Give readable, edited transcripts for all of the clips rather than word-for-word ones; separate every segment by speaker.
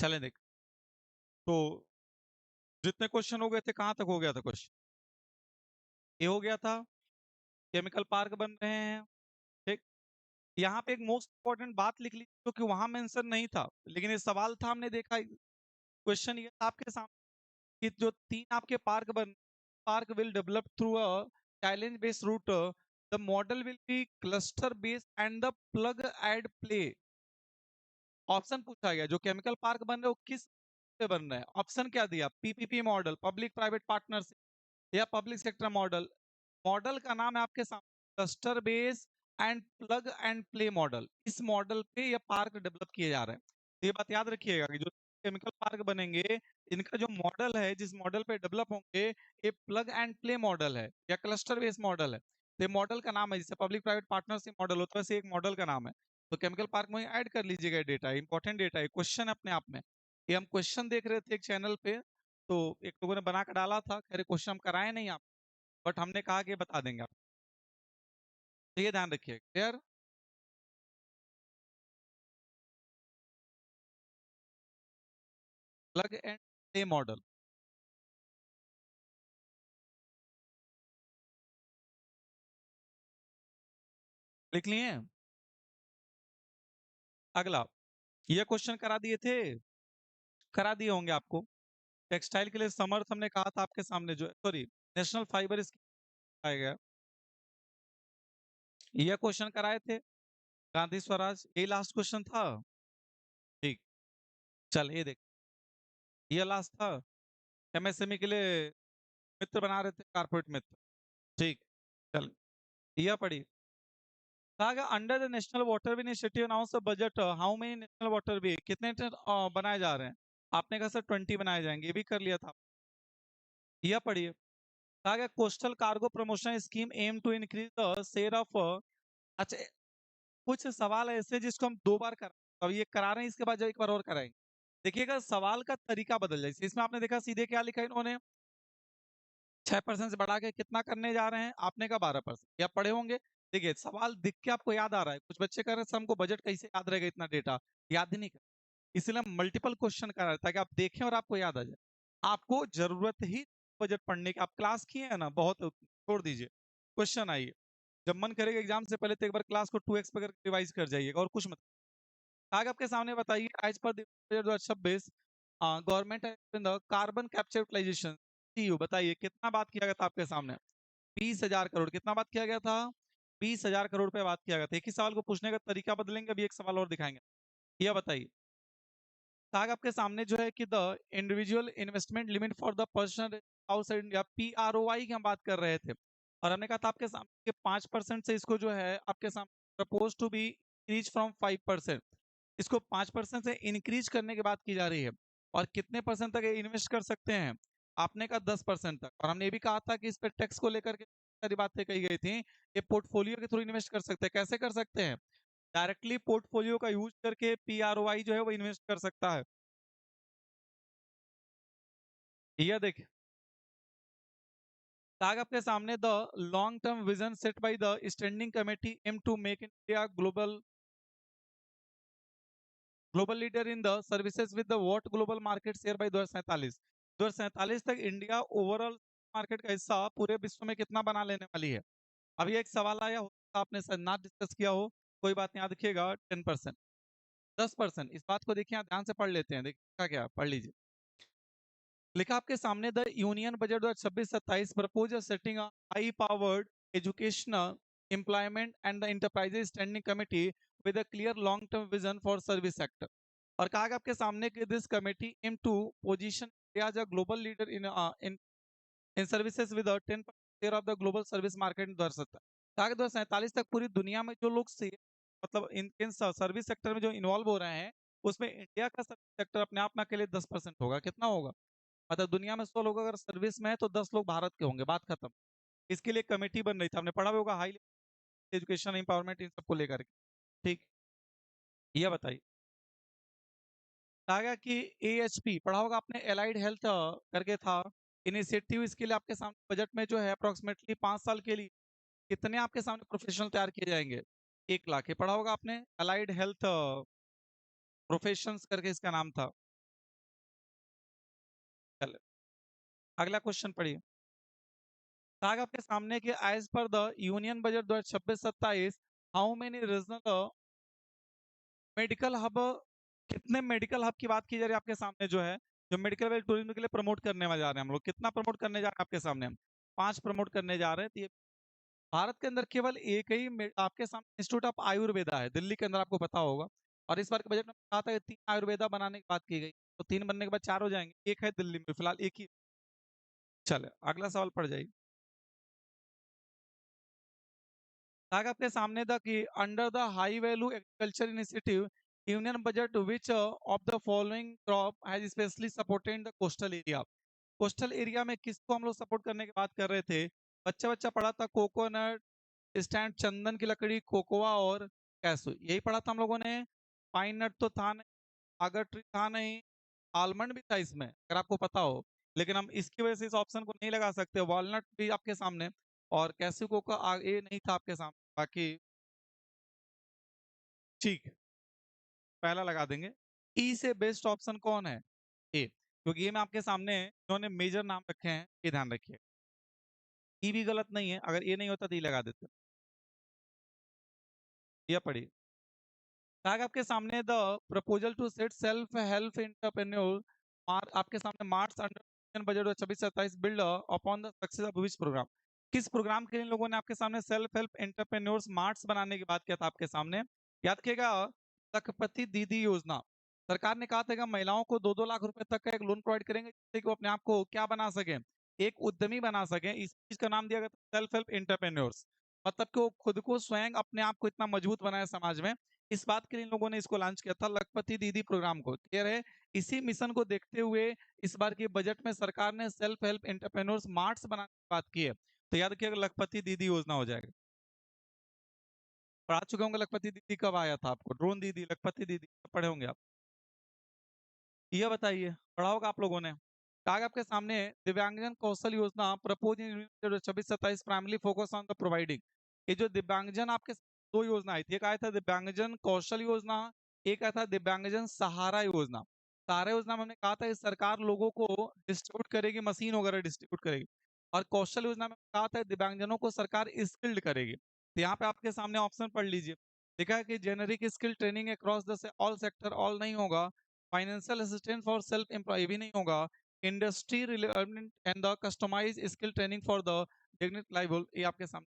Speaker 1: चलें देख। तो जितने क्वेश्चन हो गए थे, कहाँ तक हो गया था क्वेश्चन? ये हो गया था, केमिकल पार्क बन रहे हैं। ठीक। यहाँ पे एक मोस्ट इंपॉर्टेंट बात लिख ली जो कि वहां मेंशन नहीं था, लेकिन ये सवाल था, हमने देखा। क्वेश्चन ये था आपके सामने कि जो 3 आपके park will develop through a challenge based route, the model will be cluster based and the plug and play. Option पूछा गया, जो केमिकल पार्क बन रहे हो किस से बन रहे हैं? ऑप्शन क्या दिया? PPP model, public private partnership, या पब्लिक सेक्टर मॉडल। मॉडल का नाम है आपके सामने cluster base and plug and play model. इस मॉडल पे ये पार्क डेवलप किए जा रहे हैं। तो ये बात याद रखिएगा कि जो केमिकल पार्क बनेंगे, इनका जो मॉडल है, जिस मॉडल पे डेवलप होंगे, ये प्लग एंड प्ले मॉडल है या क्लस्टर बेस मॉडल है। तो ये मॉडल का नाम है, जैसे पब्लिक प्राइवेट पार्टनरशिप मॉडल होता है, वैसे एक मॉडल का नाम है। तो केमिकल पार्क में ऐड कर लीजिएगा, डेटा इंपॉर्टेंट डेटा है, क्वेश्चन है अपने आप में। ये हम क्वेश्चन देख रहे थे एक चैनल पे, तो एक लोगों ने बना कर डाला था, खैर क्वेश्चन हम कराए नहीं आप, बट हमने कहा कि बता देंगे आप। तो ये ध्यान रखिए, clear? Plug and play model लिख लिए हैं? अगला, ये क्वेश्चन करा दिए थे, करा दिए होंगे आपको। टेक्सटाइल के लिए समर्थ हमने कहा था आपके सामने, जो सॉरी नेशनल फाइबर स्कीम आया गया, ये क्वेश्चन कराए थे। गांधी स्वराज, ये लास्ट क्वेश्चन था। ठीक। चल ये देख, ये लास्ट था। एमएसएमई के लिए मित्र बना रहे थे, कारपोरेट मित्र। ठीक। चल, यह पढ़ी। कहा under the national water way initiative announce budget, how many national water way, कितने बनाए जा रहे हैं? आपने कहा सर 20 बनाए जाएंगे, ये भी कर लिया था। यह पढ़िए। कहा गया coastal cargo promotion scheme aim to increase the share of, अच्छा, कुछ सवाल ऐसे जिसको हम 2 बार करा, अब ये करा रहे हैं, इसके बाद जो एक बार और कराएंगे। देखिएगा सवाल का तरीका बदल जाए। इसमें आपने देखा सीधे क्या लिखा है इन्होंने, 6% से बढ़ा के कितना करने जा रहे हैं? आपने कहा 12%, या पढ़े होंगे। देखिए सवाल दिख के आपको याद आ रहा है, कुछ बच्चे कह रहे हैं सर हमको बजट कैसे याद रहेगा, इतना डेटा याद ही नहीं कर, इसलिए हम मल्टीपल क्वेश्चन कर रहे हैं ताकि आप देखें और आपको याद आ जाए। आपको जरूरत ही बजट पढ़ने की, आप क्लास किए हैं ना, बहुत छोड़ दीजिए, क्वेश्चन आइए। जब मन करेगा एग्जाम से पहले तो एक बार क्लास को 2x पे करके रिवाइज कर जाइएगा, और कुछ मत। आगे आपके सामने बताइए, as per 2026 government carbon capture utilization CU, बताइए कितना बात किया गया था आपके सामने? 20,000 करोड़। कितना बात किया गया था? 20,000 करोड़ पे बात किया गया था। एक ही सवाल को पूछने का तरीका बदलेंगे, अभी एक सवाल और दिखाएंगे। यह बताइए, ताग आपके सामने जो है कि the individual investment limit for the person outside India, PROI की हम बात कर रहे थे, और हमने कहा था आपके सामने 5% से इसको जो है आपके सामने propose to be increase from 5%, इसको 5% से इंक्रीज करने की बात की जा रही है। और कितने परसेंट तक इन्वेस्ट कर सकते हैं? आपने कहा 10% तक, और हमने ये भी कहा था कि इस पर टैक्स को लेकर के सारी बातें कही गई थी। ये पोर्टफोलियो के थ्रू इन्वेस्ट कर सकते हैं। कैसे कर सकते हैं? डायरेक्टली पोर्टफोलियो का यूज करके PROI जो है वो इन्वेस्ट कर सकता है। यह देखिए, ताग आपके सामने the long term vision set by the standing committee aim to make India global leader in the services with the what global market share by 2047। 2047 तक इंडिया ओवरऑल मार्केट का हिस्सा पूरे विश्व में कितना बना लेने वाली है? अभी एक सवाल आया हो, आपने सर ना डिस्कस किया हो, कोई बात नहीं, याद रखिएगा 10%, 10%। इस बात को देखिए, ध्यान से पढ़ लेते हैं, देखिए क्या, पढ़ लीजिए। लिखा आपके सामने the union budget 2026-27 propose setting high powered educational employment and the enterprises standing committee with a clear long term vision for service sector. और कहा गया आपके सामने कि this committee aim to position as a global leader in in services with 10% share of the global service market in 2070। कहा कि 2047 तक पूरी दुनिया में जो लोग से मतलब इन सर्विस सेक्टर में जो इन्वॉल्व हो रहे हैं, उसमें इंडिया का सर्विस सेक्टर अपने आप में अकेले 10% होगा। कितना होगा? मतलब दुनिया में 100 लोग अगर सर्विस में है तो 10 लोग भारत के होंगे, बात खत्म। इसके लिए कमेटी बन रही थी, हमने पढ़ा भी होगा, हाई एजुकेशन एम्पावरमेंट इन सबको लेकर के। ठीक। ये बताइए, कहा गया कि AHP पढ़ा होगा आपने, एलाइड हेल्थ करके था इनिशिएटिव। इसके लिए आपके सामने बजट में जो है अप्रोक्सीमेटली 5 साल के लिए कितने आपके सामने प्रोफेशनल तैयार किए जाएंगे? 1 लाख। ये पढ़ा होगा आपने, अलाइड हेल्थ प्रोफेशंस करके इसका नाम था। चलो अगला क्वेश्चन पढ़िए। ताग आपके सामने कि as per the union budget 2026-27 how many regional medical hub, कितने मेडिकल हब की बात की जा रही है आपके सामने जो है, जो मेडिकल टूरिज्म के लिए प्रमोट करने में जा रहे हैं हम लोग, कितना प्रमोट करने जा रहे हैं आपके सामने हम? 5 प्रमोट करने जा रहे हैं। तो ये भारत के अंदर केवल एक ही आपके सामने इंस्टीट्यूट ऑफ आयुर्वेदा है, दिल्ली के अंदर, आपको पता होगा। और इस बार के बजट में कहा था कि 3 आयुर्वेदा बनाने की बात की गई, तो 3 बनने के बाद 4 हो जाएंगे, एक है दिल्ली में फिलहाल, एक ही। चले अगला सवाल पढ़ जाइए। ताकि आपके सामने था कि under the high value agriculture initiative union budget which of the following crop has specially supported the coastal area. Coastal area में किसको हम लोग सपोर्ट करने की बात कर रहे थे? बच्चा बच्चा पढ़ा था कोकोनट, स्टैंड चंदन की लकड़ी, कोकोआ और कैसू, यही पढ़ा था हम लोगों ने। पाइन नट तो था नहीं, आगर ट्री था नहीं, आलमंड भी था इसमें अगर आपको पता हो, लेकिन हम इसकी वजह से इस ऑप्शन को नहीं लगा सकते। वॉलनट भी आपके सामने, और कैसिको का ये नहीं था आपके सामने। बाकी ठीक, पहला लगा देंगे। ई से बेस्ट ऑप्शन कौन है? ए, क्योंकि ये मैं आपके सामने इन्होंने मेजर नाम रखे हैं, ये ध्यान रखिए। ई भी गलत नहीं है, अगर ये नहीं होता तो ई लगा देते। ये पढ़िए। टैग आपके सामने the proposal to set self help entrepreneur आपके सामने March under budget 26-27 build upon the success of which program. किस प्रोग्राम के लिए इन लोगों ने आपके सामने सेल्फ हेल्प एंटरप्रेन्योर्स मार्ट्स बनाने की बात किया था आपके सामने? याद रखिएगा, लखपति दीदी योजना। सरकार ने कहा था कि हम महिलाओं को 2-2 लाख रुपए तक का एक लोन प्रोवाइड करेंगे, जिससे कि वो अपने आप को क्या बना सके, एक उद्यमी बना सके। इस चीज का नाम दिया गया था सेल्फ हेल्प एंटरप्रेन्योर्स, मतलब कि वो खुद को स्वयं अपने आप को इतना मजबूत बनाए समाज में। इस बात के लिए इन लोगों ने इसको लॉन्च किया था, लखपति दीदी प्रोग्राम को। क्लियर है? इसी मिशन को देखते हुए इस बार के बजट में सरकार ने सेल्फ हेल्प एंटरप्रेन्योर्स मार्ट्स बनाने की बात की है। तो याद रखिएगा, लखपति दीदी योजना हो जाएगा। पढ़ा चुके होंगे लखपति दीदी, कब आया था आपको? ड्रोन दीदी, लखपति दीदी पढ़े होंगे आप। यह बताइए, पढ़ा होगा आप लोगों ने। टाग आपके सामने दिव्यांगजन Kaushal Yojana propose in 26-27 primary focus on the providing. ये जो दिव्यांगजन आपके दो योजना आई थी, एक आया था दिव्यांगजन कौशल योजना, एक आया था दिव्यांगजन सहारा योजना। सहारा योजना में हमने कहा था कि सरकार लोगों को डिस्ट्रीब्यूट करेगी, मशीन वगैरह डिस्ट्रीब्यूट करेगी। और कौशल योजना में कहा था दिव्यांगजनों को सरकार स्किल्ड करेगी। तो यहाँ पे आपके सामने ऑप्शन पढ़ लीजिए। लिखा है कि generic skill training across the all sector, all नहीं होगा। Financial assistant for self employ भी नहीं होगा। Industry relevant and the customise skill training for the dignified livelihood, ये आपके सामने।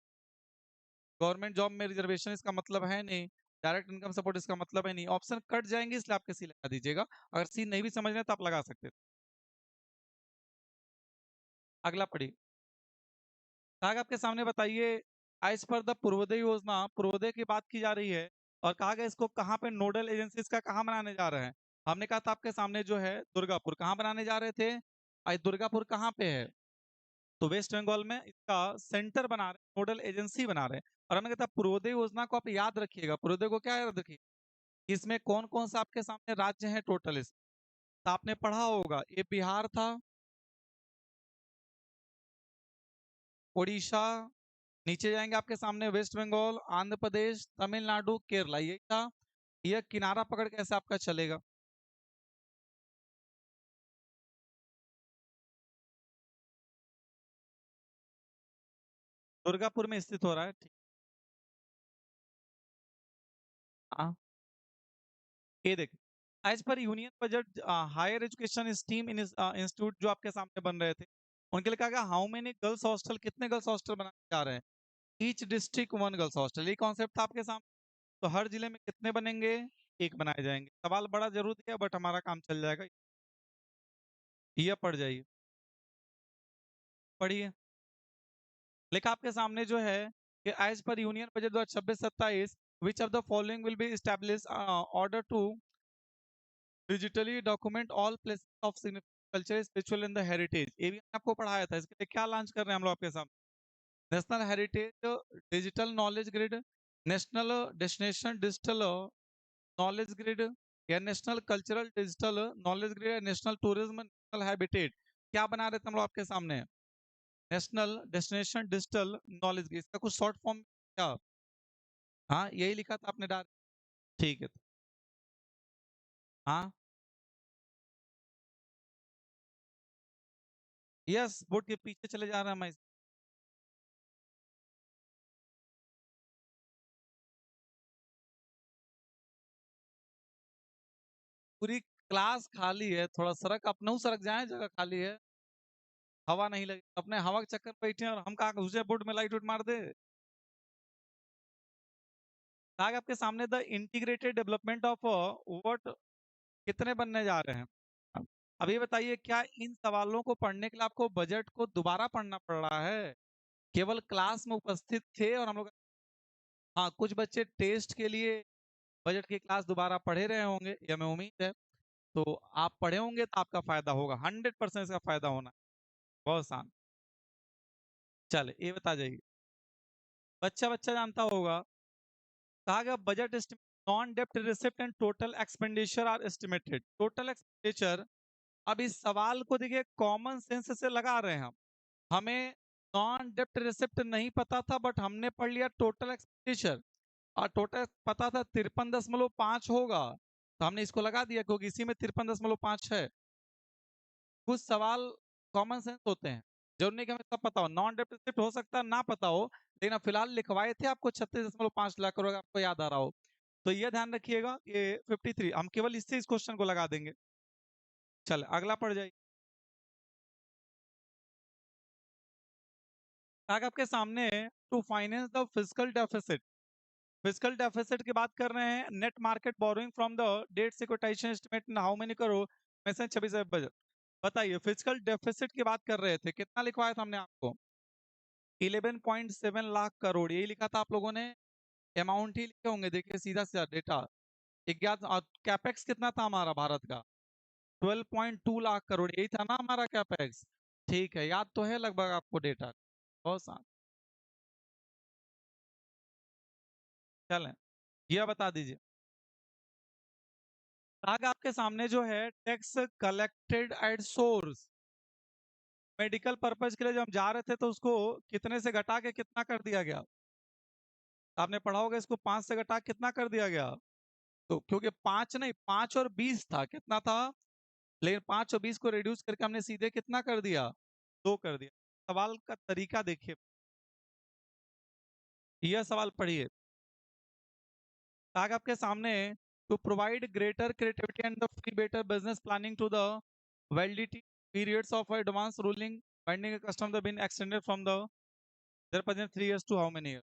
Speaker 1: गवर्नमेंट जॉब में रिजर्वेशन इसका मतलब है नहीं। डायरेक्ट इनकम सपोर्ट इसका मतलब है नहीं। ऑप्शन कट जाएंगे, इसलिए आपके सी लगा दीजिएगा। अगर सी नहीं भी समझ रहे तो आप लगा सकते हैं। अगला पढ़िए। ताग आपके सामने बताइए, एज पर द पूर्वोदय योजना, पूर्वोदय की बात की जा रही है, और कहा गया इसको कहाँ पे नोडल एजेंसीज का कहाँ बनाने जा रहे हैं? हमने कहा था आपके सामने जो है दुर्गापुर, कहाँ बनाने जा रहे थे? आज दुर्गापुर कहाँ पे है? तो वेस्ट बंगाल में इसका सेंटर बना रहे हैं, नोडल एजेंसी बना रहे हैं। और हमने कहा था पूर्वोदय योजना को आप याद रखिएगा। पूर्वोदय को क्या याद रखिए, इसमें कौन कौन सा आपके सामने राज्य हैं टोटल इस, तो आपने पढ़ा होगा। ये बिहार था, उड़ीसा, नीचे जाएंगे आपके सामने वेस्ट बंगाल, आंध्र प्रदेश, तमिलनाडु, केरला, यही था। यह किनारा पकड़ कैसे आपका चलेगा? दुर्गापुर में स्थित हो रहा है, ठीक। हाँ, ये देखिए, as per union budget higher education STEM in institute जो आपके सामने बन रहे थे, उनके लिए कहा गया हाउ मेनी गर्ल्स हॉस्टल, कितने गर्ल्स हॉस्टल बनाने जा रहे हैं? Each district one girls hostel, ये कॉन्सेप्ट था आपके सामने। तो हर जिले में कितने बनेंगे? एक बनाए जाएंगे। सवाल बड़ा जरूरी है, बट हमारा काम चल जाएगा। ये पढ़ जाइए, पढ़िए। लिखा आपके सामने जो है कि as per union budget 2026-27 which of the following will be establish order to digitally document all places of significant culture spiritual in the heritage. ये भी मैंने आपको पढ़ाया था। इसके लिए क्या लॉन्च कर रहे हैं हम लोग आपके सामने? National heritage digital knowledge grid, national destination digital knowledge grid, या national cultural digital knowledge grid, national tourism, national habitat. क्या बना रहे थे हम लोग आपके सामने? National destination digital knowledge grid, इसका कुछ शॉर्ट फॉर्म क्या? हाँ, यही लिखा था आपने डाल। ठीक है। हाँ, यस, बोर्ड के पीछे चले जा रहे हैं मैं। पूरी क्लास खाली है, थोड़ा सड़क अपना सड़क जाए, जगह खाली है, हवा नहीं लगी, अपने हवा के चक्कर में बैठे हैं, और हम कहा दूसरे बोर्ड में लाइट उठ मार दे। आगे आपके सामने the integrated development of what कितने बनने जा रहे हैं। अब ये बताइए, क्या इन सवालों को पढ़ने के लिए आपको बजट को दोबारा पढ़ना पड़ रहा है? केवल क्लास में उपस्थित थे और हम लोग, हाँ, कुछ बच्चे टेस्ट के लिए बजट की क्लास दोबारा पढ़े रहे होंगे, ये हमें उम्मीद है। तो आप पढ़े होंगे तो आपका फायदा होगा, 100% इसका फायदा होना है। बहुत आसान। चले ये बता जाइए, बच्चा बच्चा जानता होगा, कहा गया बजट एस्टिमेट नॉन डेप्ट receipt and total expenditure are estimated. Total expenditure, अब इस सवाल को देखिए कॉमन सेंस से लगा रहे हैं हम। हमें नॉन डेप्ट रिसिप्ट नहीं पता था, बट हमने पढ़ लिया टोटल एक्सपेंडिचर, और टोटल पता था 53.5 होगा, तो हमने इसको लगा दिया क्योंकि इसी में 53.5 है। कुछ सवाल कॉमन सेंस होते हैं, जरूरी नहीं कि हमें सब पता हो, नॉन डेप्ट रिसिप्ट हो सकता है ना पता हो, लेकिन अब फिलहाल लिखवाए थे आपको 36.5 लाख करोड़, आपको याद आ रहा हो, तो ये ध्यान रखिएगा ये 53, हम केवल इससे इस क्वेश्चन को लगा देंगे। चल अगला पढ़ जाइए। आगे आपके सामने, to finance the physical deficit, physical deficit की बात कर रहे हैं, net market borrowing from the debt securitisation estimate how many crore में से 26 बजट। बताइए, फिजिकल डेफिसिट की बात कर रहे थे, कितना लिखवाया था हमने आपको? 11.7 लाख करोड़, यही लिखा था आप लोगों ने, अमाउंट ही लिखे होंगे, देखिए सीधा सीधा डेटा। कैपेक्स कितना था हमारा भारत का? 12.2 लाख करोड़, यही था ना हमारा कैपेक्स। ठीक है, याद तो है लगभग आपको डेटा, बहुत सा। चलें, यह बता दीजिए, आगे आपके सामने जो है tax collected at source, medical purpose के लिए जब हम जा रहे थे तो उसको कितने से घटा के कितना कर दिया गया? आपने पढ़ा होगा, इसको 5 से घटा के कितना कर दिया गया? तो क्योंकि 5 नहीं, 5 और 20 था, कितना था? लेकिन 5 और 20 को रिड्यूस करके हमने सीधे कितना कर दिया? 2 कर दिया। सवाल का तरीका देखिए, यह सवाल पढ़िए, आगे आपके सामने, to provide greater creativity and the free better business planning to the validity periods of advance ruling binding a custom the been extended from the their present 3 years to how many years?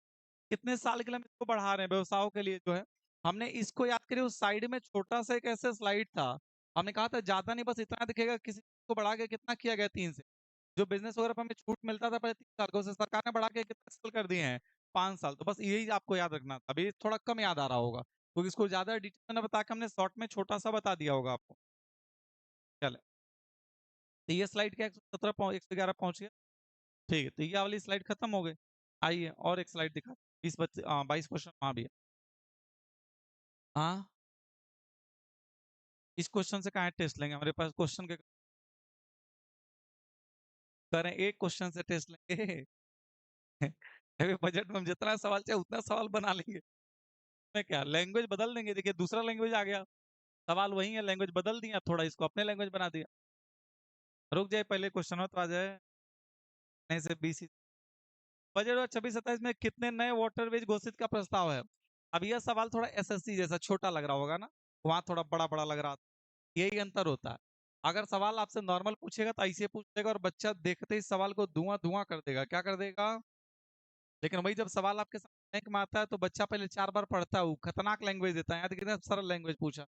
Speaker 1: कितने साल के लिए हम इसको बढ़ा रहे हैं व्यवसायों के लिए जो है? हमने इसको याद करिए, उस साइड में छोटा सा एक ऐसे स्लाइड था, हमने कहा था ज्यादा नहीं, बस इतना दिखेगा, किसी को बढ़ा के कितना किया गया 3 से। जो बिजनेस वगैरह पर हमें छूट मिलता था पहले 3 साल का, उसे सरकार ने बढ़ा के कितने साल कर दिए हैं? 5 साल। तो बस यही आपको याद रखना था, अभी थोड़ा कम याद आ रहा होगा क्योंकि इसको ज्यादा डिटेल में बता के हमने शॉर्ट में छोटा सा बता दिया होगा आपको। चले, तो ये स्लाइड क्या 117 111 पहुंच गया? ठीक है, तो ये वाली स्लाइड खत्म हो गई। आइए और एक स्लाइड दिखा, 22 क्वेश्चन वहां भी है। हाँ, इस क्वेश्चन से कहाँ टेस्ट लेंगे, हमारे पास क्वेश्चन के करें, एक क्वेश्चन से टेस्ट लेंगे। अभी बजट में हम जितना सवाल चाहे उतना सवाल बना लेंगे, मैं क्या लैंग्वेज बदल देंगे, देखिए दूसरा लैंग्वेज आ गया, सवाल वही है, लैंग्वेज बदल दिया, थोड़ा इसको अपने लैंग्वेज बना दिया। रुक जाए, पहले क्वेश्चन में तो आ जाए। नहीं से 20 बजट और 26-27 में कितने नए वाटरवेज घोषित का प्रस्ताव है? अब यह सवाल थोड़ा एसएससी जैसा छोटा लग रहा होगा ना, वहां थोड़ा बड़ा बड़ा लग रहा था, यही अंतर होता है। अगर सवाल आपसे नॉर्मल पूछेगा तो ऐसे पूछ लेगा, और बच्चा देखते ही सवाल को धुआं धुआं कर देगा, क्या कर देगा? लेकिन वही जब सवाल आपके सामने बैंक में आता है तो बच्चा पहले 4 बार पढ़ता है, वो खतरनाक लैंग्वेज देता है, यहाँ कितने सरल लैंग्वेज पूछा,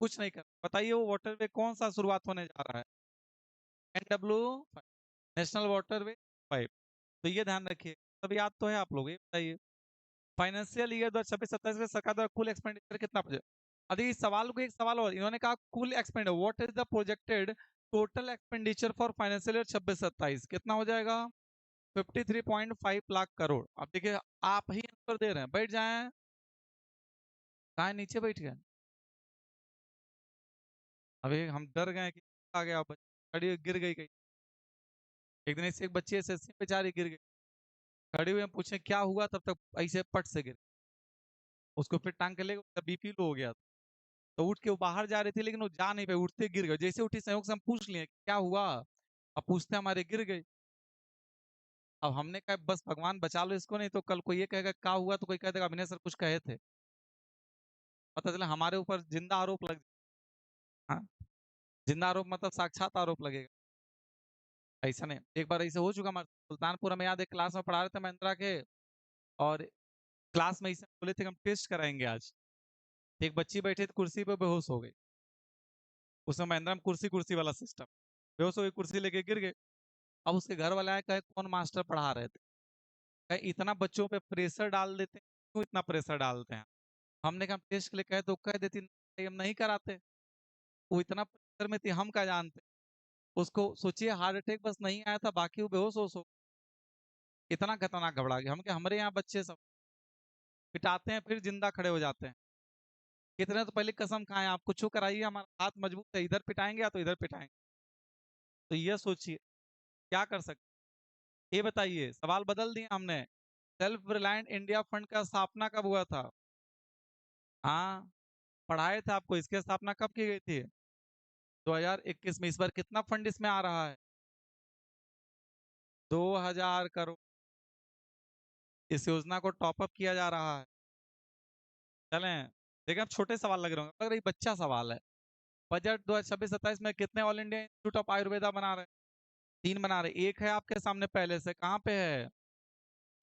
Speaker 1: कुछ नहीं कर। बताइए वो वाटरवे कौन सा शुरुआत होने जा रहा है? NW, national waterway 5। तो ये ध्यान रखिए, सब याद तो है आप लोग, ये बताइए, फाइनेंशियल ईयर 2026-27 में सरकार द्वारा कुल एक्सपेंडिचर कितना बजे? अभी इस सवाल को एक सवाल और, इन्होंने कहा कुल expenditure, what is the projected total expenditure for financial year 26-27 कितना हो जाएगा? 53.5 लाख करोड़। अब देखिए, आप ही आंसर दे रहे हैं, बैठ जाएं, कहा नीचे बैठ गए? अभी हम डर गए कि आ गया, खड़ी गिर गई कहीं। एक दिन ऐसे एक बच्ची एसएससी में बेचारी गिर गई, खड़ी हुई, हम पूछे क्या हुआ, तब तक ऐसे पट से गिर, उसको फिर टांग के ले गए, उसका बीपी लो हो गया, तो उठ के वो बाहर जा रही थी, लेकिन वो जा नहीं पाई, उठते गिर गए, जैसे उठी संयोग से हम पूछ लिए क्या हुआ, अब पूछते हमारे गिर गई। अब हमने कहा बस भगवान बचा लो इसको, नहीं तो कल कोई ये कहेगा क्या हुआ, तो कोई कह देगा अभिनय सर कुछ कहे थे। पता चला हमारे ऊपर जिंदा आरोप लग। हाँ, जिंदा आरोप मतलब साक्षात आरोप लगेगा। ऐसा नहीं, एक बार ऐसे हो चुका हमारे सुल्तानपुर में, याद है क्लास में पढ़ा रहे थे महिंद्रा के, और क्लास में ऐसे बोले थे कि हम टेस्ट कराएंगे आज। एक बच्ची बैठी थी कुर्सी पे, बेहोश हो गई। उसमें महिंद्रा में कुर्सी कुर्सी वाला सिस्टम, बेहोश हो गई, कुर्सी लेके गिर गए। अब उसके घर वाले आए, कहे कौन मास्टर पढ़ा रहे थे। कहे इतना बच्चों पे प्रेशर डाल देते हैं, क्यों इतना प्रेशर डालते हैं। हमने कहा टेस्ट के लिए कहे तो कह देती नहीं, हम नहीं कराते। वो इतना प्रेशर में थी, हम क्या जानते। उसको सोचिए हार्ट अटैक बस नहीं आया था, बाकी वो बेहोश हो इतना खतरनाक घबरा गया। हम क्या, हमारे यहाँ बच्चे सब पिटाते हैं फिर जिंदा खड़े हो जाते हैं। कितने तो पहले कसम खाए आप कुछ कराइए, हमारा हाथ मजबूत है, इधर पिटाएंगे या तो इधर पिटाएंगे। तो ये सोचिए क्या कर सकते। ये बताइए, सवाल बदल दिए हमने। सेल्फ रिलायंट इंडिया फंड का स्थापना कब हुआ था? हाँ, पढ़ाए थे आपको, इसकी स्थापना कब की गई थी? 2021 में। इस बार कितना फंड इसमें आ रहा है? 2000 करोड़। इस योजना को टॉपअप किया जा रहा है। चलें, देखिए अब छोटे सवाल लग रहे होंगे, लग रही बच्चा सवाल है। बजट 2026-27 में कितने all India institute of Ayurveda बना रहे हैं? 3 बना रहे। एक है आपके सामने पहले से, कहाँ पे है?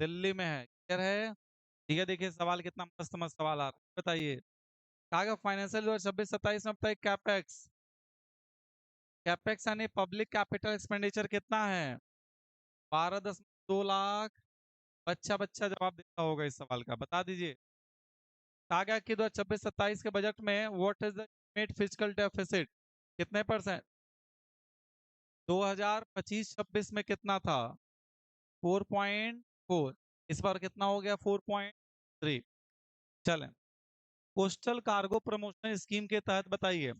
Speaker 1: दिल्ली में है, क्लियर है। ठीक है, देखिए सवाल कितना मस्त मस्त सवाल आ रहा है, बताइए। कहा फाइनेंशियल 2026-27 में बताइए कैपेक्स। कैपेक्स यानी पब्लिक कैपिटल एक्सपेंडिचर कितना है? 12.2 लाख। बच्चा बच्चा जवाब देता होगा इस सवाल का, बता दीजिए। कहा गया कि 2026-27 के बजट में what is the estimated physical deficit, कितने परसेंट? 2025-26 में कितना था? 4.4। इस बार कितना हो गया? 4.3। चलें, कोस्टल कार्गो प्रमोशन स्कीम के तहत बताइए।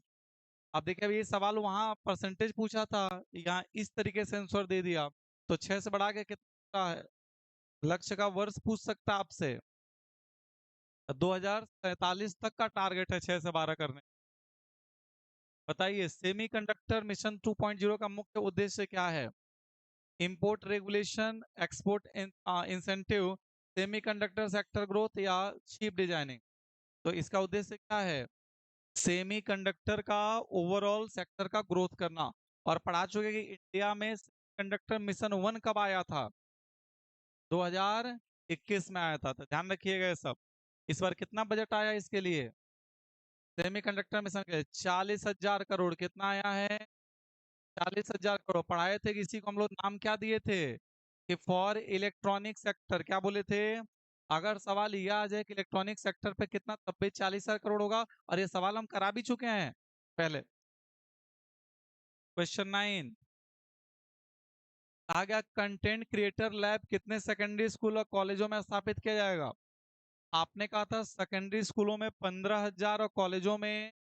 Speaker 1: अब देखिए, अब ये सवाल वहां परसेंटेज पूछा था, यहाँ इस तरीके से आंसर दे दिया, तो 6 से बढ़ा के कितना है? लक्ष्य का वर्ष पूछ सकता है आपसे। 2047 तक का टारगेट है 6 से 12 करने। बताइए, सेमीकंडक्टर मिशन 2.0 का मुख्य उद्देश्य क्या है? Import regulation, export incentive, semiconductor sector growth, या चिप डिजाइनिंग। तो इसका उद्देश्य क्या है? सेमीकंडक्टर का ओवरऑल सेक्टर का ग्रोथ करना। और पढ़ा चुके कि इंडिया में सेमीकंडक्टर मिशन 1 कब आया था? 2021 में आया था, तो ध्यान रखिएगा ये सब। इस बार कितना बजट आया इसके लिए? सेमीकंडक्टर मिशन के लिए 40,000 करोड़। कितना आया है? 40,000 करोड़। पढ़ाए थे कि इसी को हम लोग नाम क्या दिए थे? कि फॉर इलेक्ट्रॉनिक सेक्टर, क्या बोले थे? अगर सवाल यह आ जाए कि इलेक्ट्रॉनिक सेक्टर पे कितना, तब भी 40,000 करोड़ होगा। और ये सवाल हम करा भी चुके हैं पहले। क्वेश्चन 9 आ गया, कंटेंट क्रिएटर लैब कितने सेकेंडरी स्कूल और कॉलेजों में स्थापित किया जाएगा? आपने कहा था सेकेंडरी स्कूलों में 15,000 और कॉलेजों में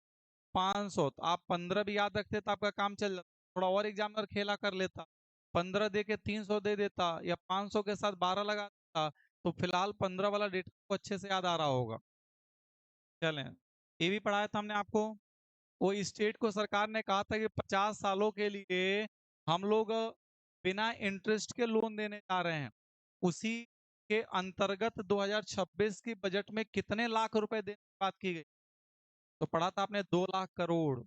Speaker 1: 500। तो आप 15 भी याद रखते तो आपका काम चल जाता। थोड़ा और एग्जामिनर खेला कर लेता, 15 दे के 300 दे देता, या 500 के साथ 12 लगा देता, तो फिलहाल 15 वाला डेटा को अच्छे से याद आ रहा होगा। चलें, ये भी पढ़ाया था हमने आपको। वो स्टेट को सरकार ने कहा था कि 50 सालों के लिए हम लोग बिना इंटरेस्ट के लोन देने जा रहे हैं। उसी के अंतर्गत 2026 की बजट में कितने लाख रुपए देने की बात की गई? तो पढ़ा था आपने 2 लाख करोड़।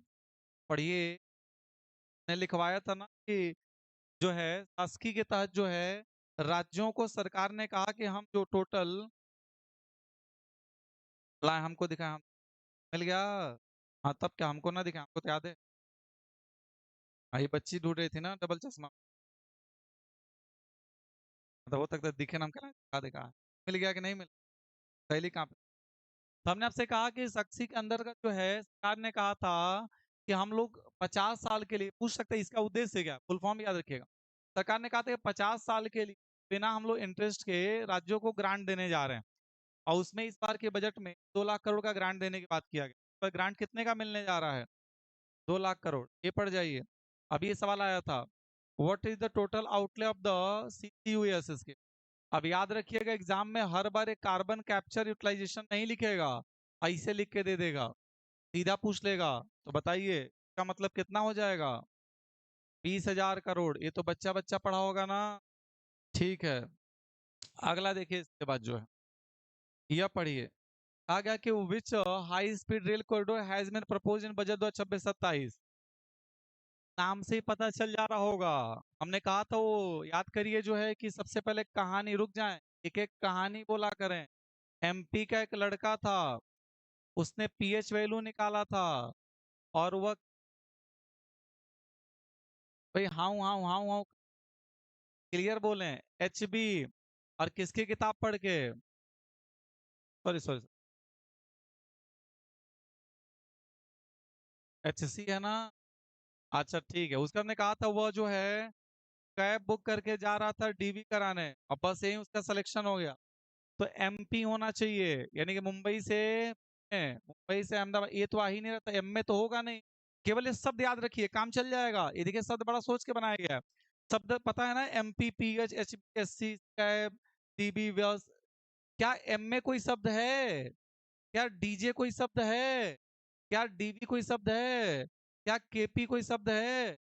Speaker 1: पढ़िए, ने लिखवाया था ना कि जो है शासकीय के तहत जो है, राज्यों को सरकार ने कहा कि हम जो टोटल लाए हमको दिखाया, हम मिल गया। हाँ, तब क्या हमको ना दिखा, हमको तो याद है। हाँ, ये बच्ची ढूंढ रही थी ना डबल चश्मा, तो हो सकता है दिखे ना, हम कहना दिखा देखा। मिल गया कि नहीं मिला? पहली कहाँ पे? तो हमने आपसे कहा कि शक्ति के अंदर का जो है, सरकार ने कहा था कि हम लोग 50 साल के लिए, पूछ सकते हैं इसका उद्देश्य क्या, फुल फॉर्म याद रखिएगा। सरकार ने कहा था कि 50 साल के लिए बिना हम लोग इंटरेस्ट के राज्यों को ग्रांट देने जा रहे हैं। और उसमें इस बार के बजट में 2 लाख करोड़ का ग्रांट देने की बात किया गया। पर ग्रांट कितने का मिलने जा रहा है? 2 लाख करोड़। ये पढ़ जाइए। अभी ये सवाल आया था, what is the total outlay of the CCUS के। अब याद रखिएगा, एग्जाम में हर बार एक कार्बन कैप्चर यूटिलाइजेशन नहीं लिखेगा, ऐसे लिख के दे देगा, सीधा पूछ लेगा। तो बताइए इसका मतलब कितना हो जाएगा? 20,000 करोड़, ये तो बच्चा बच्चा पढ़ा होगा ना। ठीक है, अगला देखिए इसके बाद जो है, यह पढ़िए। कहा गया कि which high speed rail corridor has been propose in budget 2026-27। नाम से ही पता चल जा रहा होगा। हमने कहा था वो याद करिए जो है कि सबसे पहले कहानी, रुक जाए, एक एक कहानी बोला करें। एमपी का एक लड़का था, उसने पीएच वैल्यू निकाला था, और वह भाई how how how how clear बोले, एचबी, और किसकी किताब पढ़ के, सॉरी सॉरी, एचसी है ना। अच्छा ठीक है, उसका हमने कहा था वह जो है कैब बुक करके जा रहा था डीवी कराने, और बस यही उसका सिलेक्शन हो गया। तो एमपी होना चाहिए, यानी कि मुंबई से अहमदाबाद, ये तो आ ही नहीं रहता, एम में तो होगा नहीं। केवल ये शब्द याद रखिए, काम चल जाएगा। ये देखिए शब्द बड़ा सोच के बनाया गया है। शब्द पता है ना, MP, PH, HBSC, cab, DB, व्यस। क्या एम में कोई शब्द है? क्या डीजे कोई शब्द है? क्या डीवी कोई शब्द है? क्या केपी कोई शब्द है?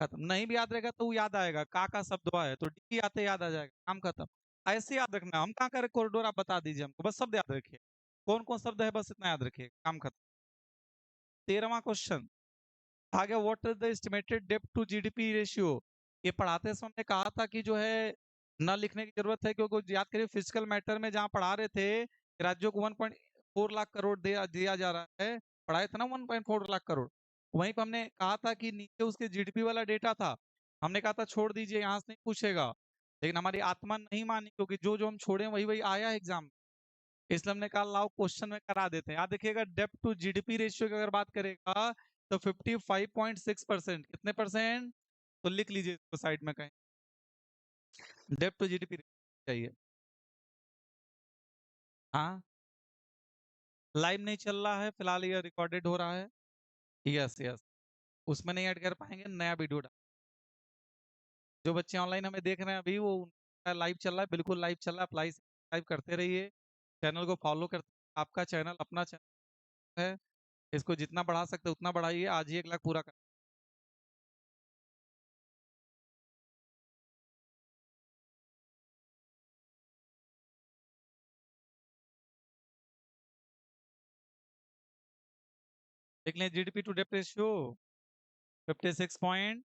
Speaker 1: खत्म। नहीं भी याद रहेगा तो वो याद आएगा, का शब्द हुआ है तो डी आते याद आ जाएगा, काम खत्म। ऐसे याद रखना, हम कहाँ करें कॉरिडोर, आप बता दीजिए हमको, बस शब्द याद रखिए, कौन कौन शब्द है बस इतना याद रखिए, काम खत्म। 13वां क्वेश्चन आ गया, व्हाट इज द एस्टिमेटेड डेब्ट टू जीडीपी रेशियो। ये पढ़ाते समय हमने कहा था कि जो है न लिखने की जरूरत है, क्योंकि याद करिए फिजिकल मैटर में जहाँ पढ़ा रहे थे, राज्यों को 1.4 लाख करोड़ दिया जा रहा है, पढ़ाए थे ना 1.4 लाख करोड़। वहीं पर हमने कहा था कि नीचे उसके जीडीपी वाला डेटा था, हमने कहा था छोड़ दीजिए, यहाँ से नहीं पूछेगा। लेकिन हमारी आत्मा नहीं मानी, क्योंकि जो जो हम छोड़े वही वही आया एग्जाम, इसलिए हमने कहा लाओ क्वेश्चन में करा देते हैं। याद देखिएगा, डेब्ट टू जीडीपी रेशियो की अगर बात करेगा तो 55.6%, कितने परसेंट, तो लिख लीजिए इसको साइड में कहीं, डेब्ट टू जीडीपी चाहिए। हाँ, लाइव नहीं चल रहा है फिलहाल, ये रिकॉर्डेड हो रहा है। यस यस, उसमें नहीं ऐड कर पाएंगे, नया वीडियो डाल। जो बच्चे ऑनलाइन हमें देख रहे हैं अभी, वो उनका लाइव चल रहा है, बिल्कुल लाइव चल रहा है, अप्लाई सब्सक्राइब करते रहिए, चैनल को फॉलो करते, आपका चैनल अपना चैनल है, इसको जितना बढ़ा सकते उतना बढ़ाइए, आज ही 1 लाख पूरा कर। देख लें, जीडीपी टू डेब्ट रेशियो 56 पॉइंट,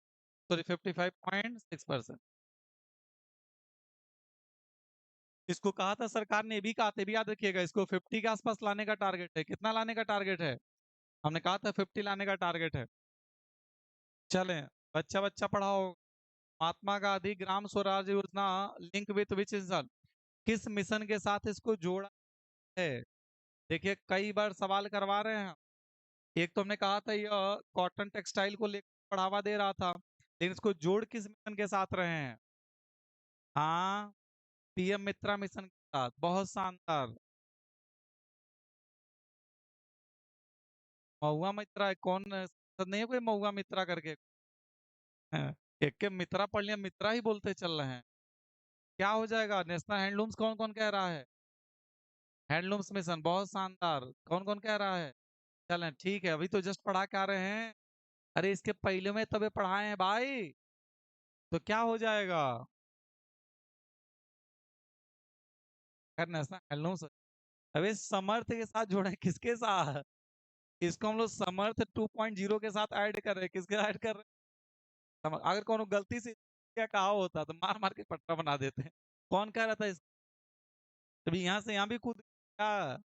Speaker 1: सॉरी 55.6%। इसको कहा था सरकार ने, भी कहा था, भी याद रखिएगा, इसको 50 के आसपास लाने का टारगेट है। कितना लाने का टारगेट है? हमने कहा था 50 लाने का टारगेट है। चलें, बच्चा बच्चा पढ़ाओ। महात्मा गांधी ग्राम स्वराज योजना लिंक विथ विच मिशन, किस मिशन के साथ इसको जोड़ा है? देखिए कई बार सवाल करवा रहे हैं। एक तो हमने कहा था यह कॉटन टेक्सटाइल को लेकर बढ़ावा दे रहा था, लेकिन इसको जोड़ किस मिशन के साथ रहे हैं? हाँ, पीएम मित्रा मिशन के साथ, बहुत शानदार। महुआ मित्रा कौन नहीं है कोई महुआ मित्रा करके? हाँ, एक के मित्रा पढ़ लिया, मित्रा ही बोलते चल रहे हैं। क्या हो जाएगा? नेशनल हैंडलूम्स कौन कौन कह रहा है? हैंडलूम्स मिशन, बहुत शानदार। कौन कौन कह रहा है? चलें ठीक है, अभी तो जस्ट पढ़ा के आ रहे हैं। अरे इसके पहले में तबे पढ़ाए हैं भाई, तो क्या हो जाएगा? खैर नेशनल हैंडलूम्स, अबे समर्थ के साथ जोड़े, किसके साथ? इसको हम लोग समर्थ 2.0 के साथ ऐड कर रहे हैं, किसके ऐड कर रहे हैं? अगर कोनो गलती से क्या कहा होता तो मार मार के पट्टा बना देते हैं। कौन कह रहा था इस, अभी यहाँ से यहाँ भी कूद गया।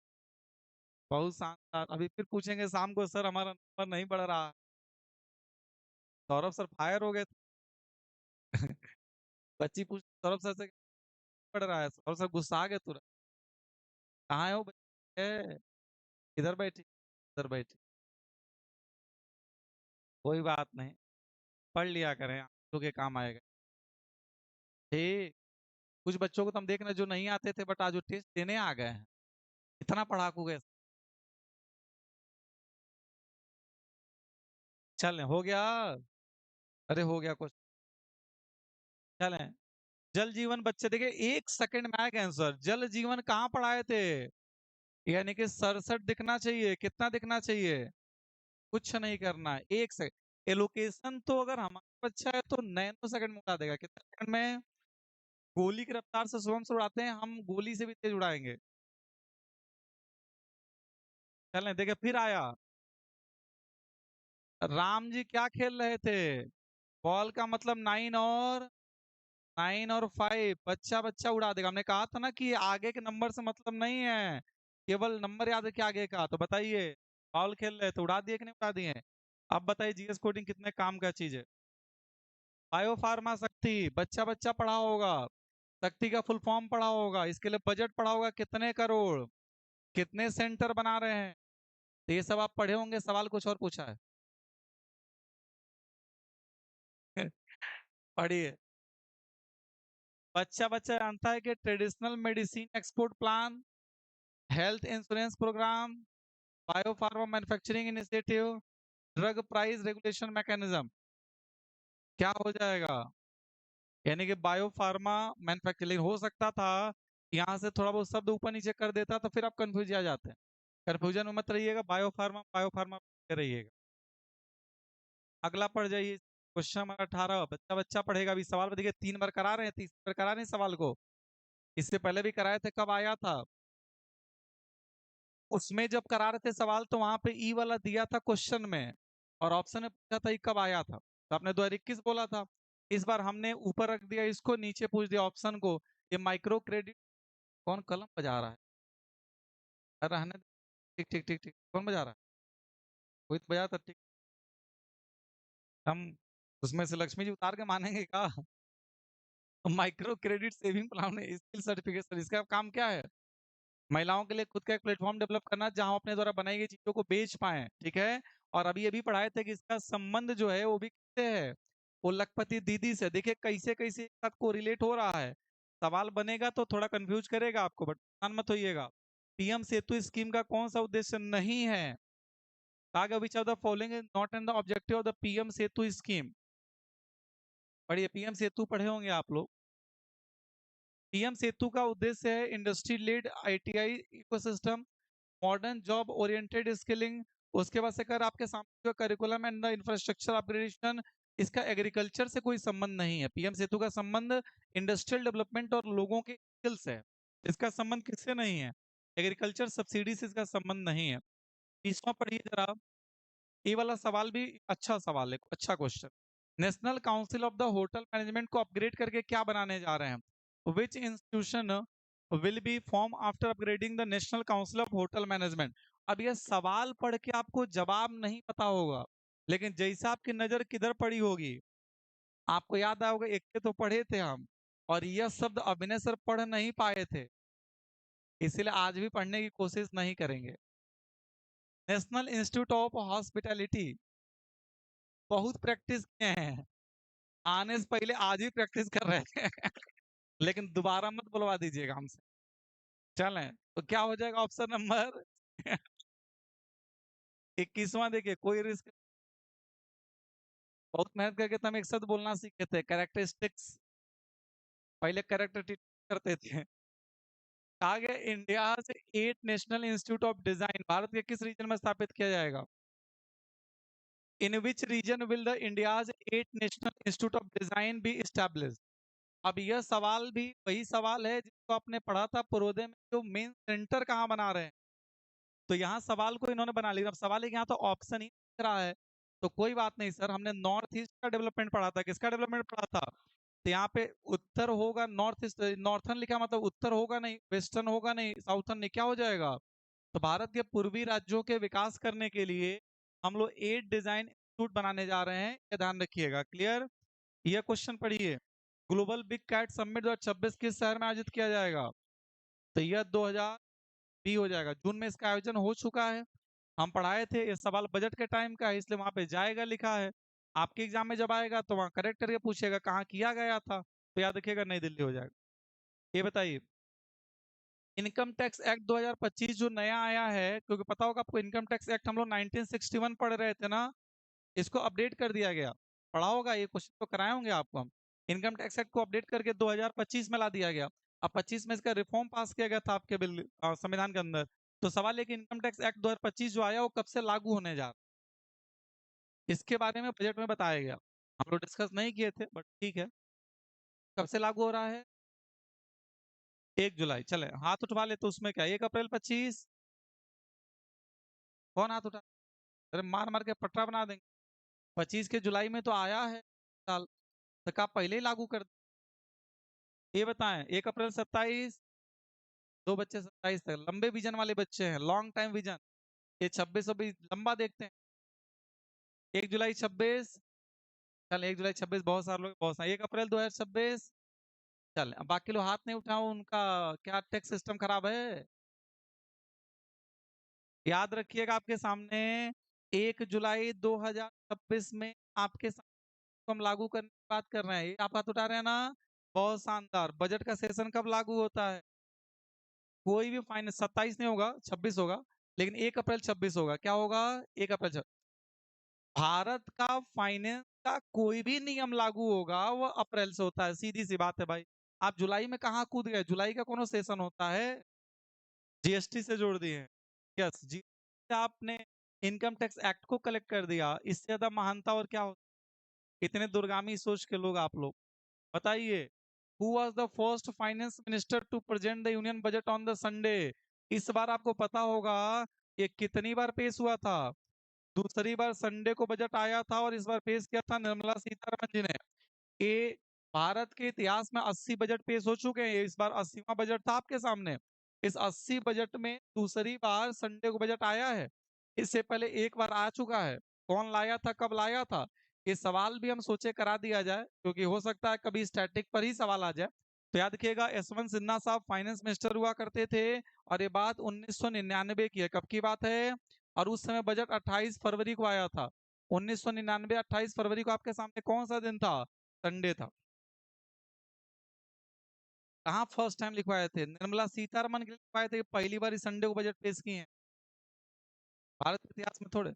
Speaker 1: बहुत शानदार, अभी फिर पूछेंगे शाम को, सर हमारा नंबर नहीं बढ़ रहा। सौरभ सर फायर हो गए थे। बच्ची पूछ सौरभ सर से बढ़ रहा है, सौरभ सर गुस्सा आ गए तुरंत। कहाँ है वो बच्ची? इधर बैठी, इधर बैठी। कोई बात नहीं, पढ़ लिया करें, आप लोग के काम आएगा। ठीक, कुछ बच्चों को तो हम देख रहे हैं जो नहीं आते थे, बट आज वो टेस्ट देने आ गए हैं, इतना पढ़ाकू गए। चलें, हो गया। अरे हो गया कुछ। चलें, जल जीवन बच्चे देखिए 1 सेकंड में आएगा आंसर। जल जीवन कहाँ पढ़ाए थे? यानी कि 67 दिखना चाहिए, कितना दिखना चाहिए? कुछ नहीं करना है, एक से एलोकेशन तो अगर हमारा बच्चा है तो नैनो सेकंड में उड़ा देगा। कितने सेकंड में? गोली की रफ्तार से शुभम से उड़ाते हैं, हम गोली से भी तेज उड़ाएंगे। चलें देखिए, फिर आया राम जी क्या खेल रहे थे? बॉल का मतलब 9 और 5, बच्चा बच्चा उड़ा देगा। हमने कहा था ना कि आगे के नंबर से मतलब नहीं है, केवल नंबर याद रखिए आगे का। तो बताइए, बॉल खेल रहे थे, उड़ा दिए कि नहीं उड़ा दिए? अब बताइए जीएस कोडिंग कितने काम का चीज है? बायो फार्मा शक्ति, बच्चा बच्चा पढ़ा होगा। शक्ति का फुल फॉर्म पढ़ा होगा, इसके लिए बजट पढ़ा होगा, कितने करोड़, कितने सेंटर बना रहे हैं। तो ये सब आप पढ़े होंगे। सवाल कुछ और पूछा है? पढ़िए। बच्चा बच्चा जानता है कि traditional medicine export plan, health insurance programme, bio pharma manufacturing initiative, drug price regulation mechanism, क्या हो जाएगा? यानी कि बायो फार्मा मैन्युफैक्चरिंग हो सकता था। यहाँ से थोड़ा बहुत शब्द ऊपर नीचे कर देता तो फिर आप कंफ्यूज आ जाते हैं। कंफ्यूजन में मत रहिएगा, बायो फार्मा रहिएगा। अगला पढ़ जाइए, क्वेश्चन नंबर 18। बच्चा बच्चा पढ़ेगा। अभी सवाल देखिए, 3 बार करा रहे हैं, 30 बार करा रहे हैं सवाल को। इससे पहले भी कराए थे, कब आया था? उसमें जब करा रहे थे सवाल तो वहां पे ई वाला दिया था क्वेश्चन में, और ऑप्शन में पूछा था ये कब आया था, तो आपने 2021 बोला था। इस बार हमने ऊपर रख दिया इसको, नीचे पूछ दिया ऑप्शन को। ये माइक्रो क्रेडिट, कौन कलम बजा रहा है? अरे रहने दे। ठीक ठीक ठीक ठीक, कौन बजा रहा है? कोई तो बजा था, ठीक। हम उसमें से लक्ष्मी जी उतार के मानेंगे क्या? Micro credit saving plan, skill certification, इसका काम क्या है? महिलाओं के लिए खुद का एक प्लेटफॉर्म डेवलप करना जहां अपने द्वारा बनाई गई चीजों को बेच पाए, ठीक है। और अभी अभी पढ़ाए थे कि इसका संबंध जो है वो भी किससे है? वो लखपति दीदी से। देखिए कैसे कैसे एक साथ को रिलेट हो रहा है। सवाल बनेगा तो थोड़ा कंफ्यूज करेगा आपको, बट परेशान मत होइएगा। पीएम सेतु स्कीम का कौन सा उद्देश्य नहीं है? कहा विच of the following is not in the objective of the PM Setu scheme. पढ़िए, पीएम सेतु पढ़े होंगे आप लोग। पीएम सेतु का उद्देश्य है industry led ITI ecosystem, modern job oriented skilling. उसके बाद से कर आपके सामने curriculum and the infrastructure upgradation. इसका एग्रीकल्चर से कोई संबंध नहीं है। पीएम सेतु का संबंध इंडस्ट्रियल डेवलपमेंट और लोगों के स्किल्स है। इसका संबंध किससे नहीं है? एग्रीकल्चर सब्सिडी से इसका संबंध नहीं है। तीसरा पढ़िए जरा, ये वाला सवाल भी अच्छा सवाल है, अच्छा question. National council of the hotel management को अपग्रेड करके क्या बनाने जा रहे हैं? विच institution will be form after upgrading the national council of hotel management? अब यह सवाल पढ़ के आपको जवाब नहीं पता होगा, लेकिन जैसा आपकी नजर किधर पड़ी होगी, आपको याद आएगा एक के तो पढ़े थे हम, और यह शब्द अभिनय सर पढ़ नहीं पाए थे, इसलिए आज भी पढ़ने की कोशिश नहीं करेंगे। नेशनल इंस्टीट्यूट ऑफ हॉस्पिटैलिटी, बहुत प्रैक्टिस किए हैं, आने से पहले आज ही प्रैक्टिस कर रहे थे। लेकिन दोबारा मत बुलवा दीजिएगा हमसे। चलें, तो क्या हो जाएगा ऑप्शन नंबर 21वां? देखिए, कोई रिस्क, बहुत मेहनत करके तो हम एक शब्द बोलना सीखे थे, कैरेक्टरिस्टिक्स। पहले कैरेक्टर करते थे। आगे इंडिया से 8 national institute of design Bharat के किस रीजन में स्थापित किया जाएगा? In which region will the India's 8 national institute of design be established? अब यह सवाल भी वही सवाल है जिसको आपने पढ़ा था पूर्वोदय में, जो मेन सेंटर कहाँ बना रहे हैं। तो यहाँ सवाल को इन्होंने बना लिया। अब सवाल है कि यहाँ तो ऑप्शन ही दिख रहा है। तो कोई बात नहीं सर, हमने नॉर्थ ईस्ट का डेवलपमेंट पढ़ा था। किसका डेवलपमेंट पढ़ा था? तो यहाँ पे उत्तर होगा, नॉर्थ ईस्ट, नॉर्थन लिखा मतलब उत्तर होगा नहीं, वेस्टर्न होगा नहीं, साउथर्न नहीं, क्या हो जाएगा? तो भारत के पूर्वी राज्यों के विकास करने के लिए हम लोग 8 डिजाइन इंस्टीट्यूट बनाने जा रहे हैं, ये ध्यान रखिएगा। क्लियर? यह क्वेश्चन पढ़िए, ग्लोबल बिग कैट समिट 2026 किस शहर में आयोजित किया जाएगा? तो यह 2000 भी हो जाएगा, जून में इसका आयोजन हो चुका है। हम पढ़ाए थे, ये सवाल बजट के टाइम का है, इसलिए वहां पे जाएगा लिखा है। आपके एग्जाम में जब आएगा तो वहां करेक्ट करके पूछेगा कहाँ किया गया था, तो याद रखिएगा नई दिल्ली हो जाएगा। ये बताइए, इनकम टैक्स एक्ट 2025 जो नया आया है, क्योंकि पता होगा आपको इनकम टैक्स एक्ट हम लोग 1961 पढ़ रहे थे ना, इसको अपडेट कर दिया गया। पढ़ा होगा, ये क्वेश्चन तो कराए होंगे आपको हम। इनकम टैक्स एक्ट को अपडेट करके 2025 में ला दिया गया। अब 25 में इसका रिफॉर्म पास किया गया था आपके बिल संविधान के अंदर। तो सवाल है कि इनकम टैक्स एक्ट 2025 जो आया वो कब से लागू होने जा रहा है? इसके बारे में बजट में बताया गया, हम लोग डिस्कस नहीं किए थे बट ठीक है। कब से लागू हो रहा है? 1 जुलाई। चले हाथ उठवा ले तो उसमें क्या 1 अप्रैल 25? कौन हाथ उठा? अरे मार मार के पटरा बना देंगे। 25 के जुलाई में तो आया है साल, तो क्या पहले ही लागू कर? ये बताएं 1 अप्रैल 27, दो बच्चे 27 तक, लंबे विजन वाले बच्चे हैं, लॉन्ग टाइम विजन। ये 26 अभी लंबा देखते हैं। 1 जुलाई 26, चल 1 जुलाई 26 बहुत सारे लोग, बहुत सारे। 1 अप्रैल 2026, चल अब बाकी लोग हाथ नहीं उठाओ, उनका क्या टैक्स सिस्टम खराब है? याद रखिएगा आपके सामने 1 जुलाई 2026 में आपके सामने हम लागू करने की बात कर रहे हैं, ये आप हाथ उठा रहे हैं ना? बहुत शानदार। बजट का सेशन कब लागू होता है? कोई भी फाइनेंस 27 नहीं होगा, 26 होगा, लेकिन 1 अप्रैल 26 होगा। क्या होगा? 1 अप्रैल। भारत का फाइनेंस का कोई भी नियम लागू होगा वो अप्रैल से होता है, सीधी सी बात है भाई। आप जुलाई में कहाँ कूद गए? जुलाई का कौन सेशन होता है? जीएसटी से जोड़ दिए। यस जी, आपने इनकम टैक्स एक्ट को कलेक्ट कर दिया, इससे ज्यादा महानता और क्या हो? इतने दूरगामी सोच के लोग आप लोग। बताइए, who was the first finance minister to present the union budget on the Sunday? इस बार आपको पता होगा ये कितनी बार पेश हुआ था? दूसरी बार संडे को बजट आया था और इस बार पेश किया था निर्मला सीतारमण जी ने। ये भारत के इतिहास में 80 बजट पेश हो चुके हैं, इस बार 80वां बजट था आपके सामने। इस 80 बजट में दूसरी बार संडे को बजट आया है, इससे पहले एक बार आ चुका है। कौन लाया था, कब लाया था? ये सवाल भी हम सोचे करा दिया जाए, क्योंकि हो सकता है कभी स्टैटिक पर ही सवाल आ जाए। तो याद रखिएगा, यशवंत सिन्हा साहब फाइनेंस मिनिस्टर हुआ करते थे, और ये बात 1999 की है। कब की बात है? और उस समय बजट 28 फरवरी को आया था। 1999 28 फरवरी को आपके सामने कौन सा दिन था? संडे था। कहाँ फर्स्ट टाइम लिखवाए थे? निर्मला सीतारमण के लिए लिखवाए थे, पहली बार इस संडे को बजट पेश किए हैं भारत के इतिहास में थोड़े।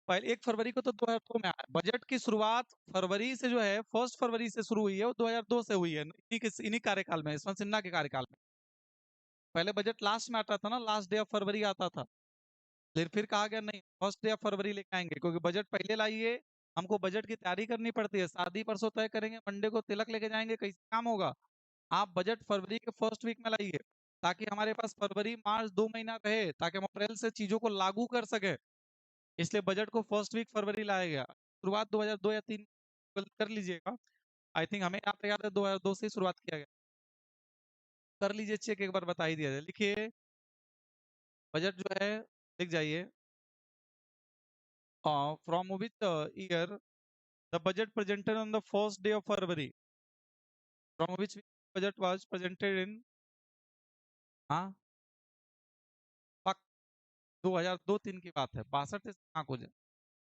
Speaker 1: पहले 1 फरवरी को तो 2002 में आया। बजट की शुरुआत फरवरी से जो है, 1 फरवरी से शुरू हुई है, वो 2002 से हुई है, इन्हीं कार्यकाल में, यशवंत सिन्हा के कार्यकाल में। पहले बजट लास्ट में आता था ना, लास्ट डे ऑफ फरवरी आता था। फिर कहा गया नहीं, फर्स्ट डे ऑफ फरवरी लेके आएंगे, क्योंकि बजट पहले लाइए, हमको बजट की तैयारी करनी पड़ती है। शादी परसों तय करेंगे, मंडे को तिलक लेके जाएंगे, कैसे काम होगा? आप बजट फरवरी के फर्स्ट वीक में लाइए, ताकि हमारे पास फरवरी मार्च 2 महीना रहे, ताकि हम अप्रैल से चीजों को लागू कर सके। इसलिए बजट को फर्स्ट वीक फरवरी लाया गया। शुरुआत 2002 या 3 कर लीजिएगा। आई थिंक हमें यहाँ पे याद है 2002 से ही शुरुआत किया गया। कर लीजिए चेक, एक बार बता ही दिया जाए। लिखिए बजट जो है, लिख जाइए, from which year the budget presented on the first day of February, from which budget was presented in, हाँ, 2002-3 की बात है, 62 से कहाँ को जाए?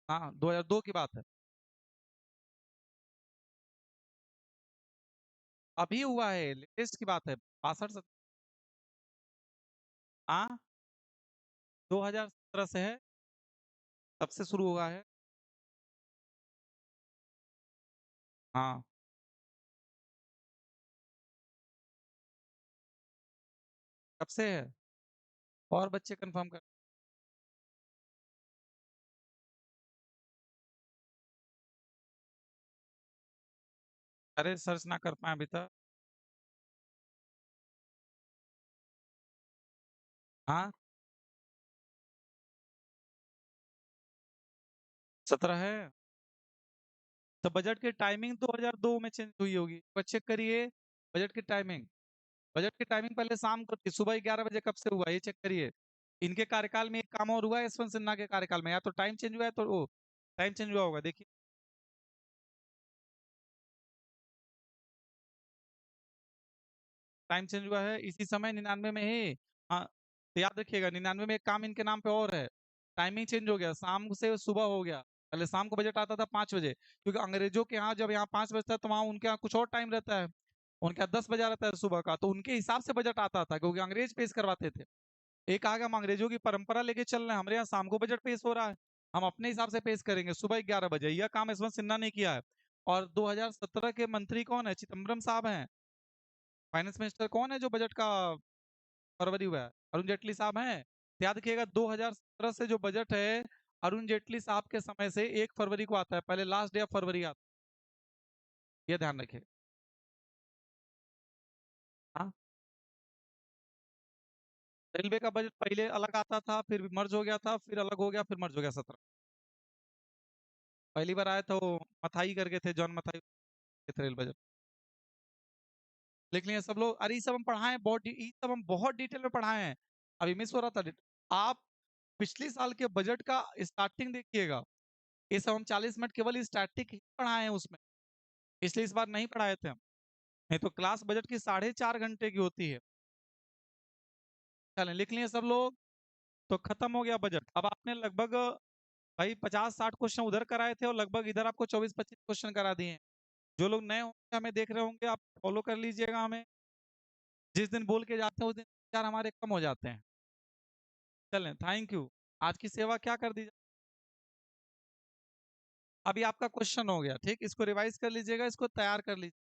Speaker 1: हाँ 2002 की बात है। अभी हुआ है, लेटेस्ट की बात है, 62 से। हाँ 2017 से है, तब से शुरू हुआ है। हाँ तब से है। और बच्चे कंफर्म कर। अरे सर्च ना कर पाए अभी तक। हाँ 17 है। तो बजट की टाइमिंग 2002 में चेंज हुई होगी, पर चेक करिए बजट की टाइमिंग। बजट की टाइमिंग पहले शाम को थी, सुबह 11 बजे कब से हुआ ये चेक करिए। इनके कार्यकाल में एक काम और हुआ है, यशवंत सिन्हा के कार्यकाल में, या तो टाइम चेंज हुआ है, तो वो टाइम चेंज हुआ होगा, देखिए। टाइम चेंज हुआ है इसी समय 99 में ही। हाँ तो याद रखिएगा, 99 में एक काम इनके नाम पे और है, टाइमिंग चेंज हो गया, शाम से सुबह हो गया। पहले शाम को बजट आता था 5 बजे, क्योंकि अंग्रेजों के यहाँ जब यहाँ 5 बजता है, तो वहाँ उनके यहाँ कुछ और टाइम रहता है, उनके यहाँ 10 बजा रहता है सुबह का, तो उनके हिसाब से बजट आता था, क्योंकि अंग्रेज पेश करवाते थे। एक आगे हम अंग्रेजों की परंपरा लेके चल रहे हैं, हमारे यहाँ शाम को बजट पेश हो रहा है, हम अपने हिसाब से पेश करेंगे सुबह 11 बजे। यह काम यशवंत सिन्हा ने किया है। और 2017 के मंत्री कौन है? चिदम्बरम साहब हैं। फाइनेंस मिनिस्टर कौन है जो बजट का फरवरी हुआ है? अरुण जेटली साहब हैं। तो याद रखिएगा 2017 से जो बजट है, अरुण जेटली साहब के समय से 1 फरवरी को आता है, पहले लास्ट डे ऑफ फरवरी आता है, ये ध्यान रखिए। हाँ, रेलवे का बजट पहले अलग आता था, फिर मर्ज हो गया था, फिर अलग हो गया, फिर मर्ज हो गया 17। पहली बार आया था वो मथाई करके थे, जॉन मथाई के थे रेल बजट। लिख लिए सब लोग? अरे ये सब हम पढ़ाए बहुत ये सब हम बहुत डिटेल में पढ़ाए हैं। अभी मिस हो रहा था आप पिछले साल के बजट का स्टार्टिंग देखिएगा। ये सब हम 40 मिनट केवल स्टैटिक ही पढ़ाए हैं उसमें, इसलिए इस बार नहीं पढ़ाए थे हम। नहीं तो क्लास बजट की 4.5 घंटे की होती है। चलें लिख लिए सब लोग? तो खत्म हो गया बजट। अब आपने लगभग भाई 50-60 क्वेश्चन उधर कराए थे और लगभग इधर आपको 24-25 क्वेश्चन करा दिए हैं। जो लोग नए होंगे हमें देख रहे होंगे, आप फॉलो कर लीजिएगा हमें। जिस दिन बोल के जाते हैं उस दिन विचार हमारे कम हो जाते हैं। चलें, थैंक यू। आज की सेवा क्या कर दी जाए? अभी आपका क्वेश्चन हो गया, ठीक? इसको रिवाइज कर लीजिएगा, इसको तैयार कर लीजिए।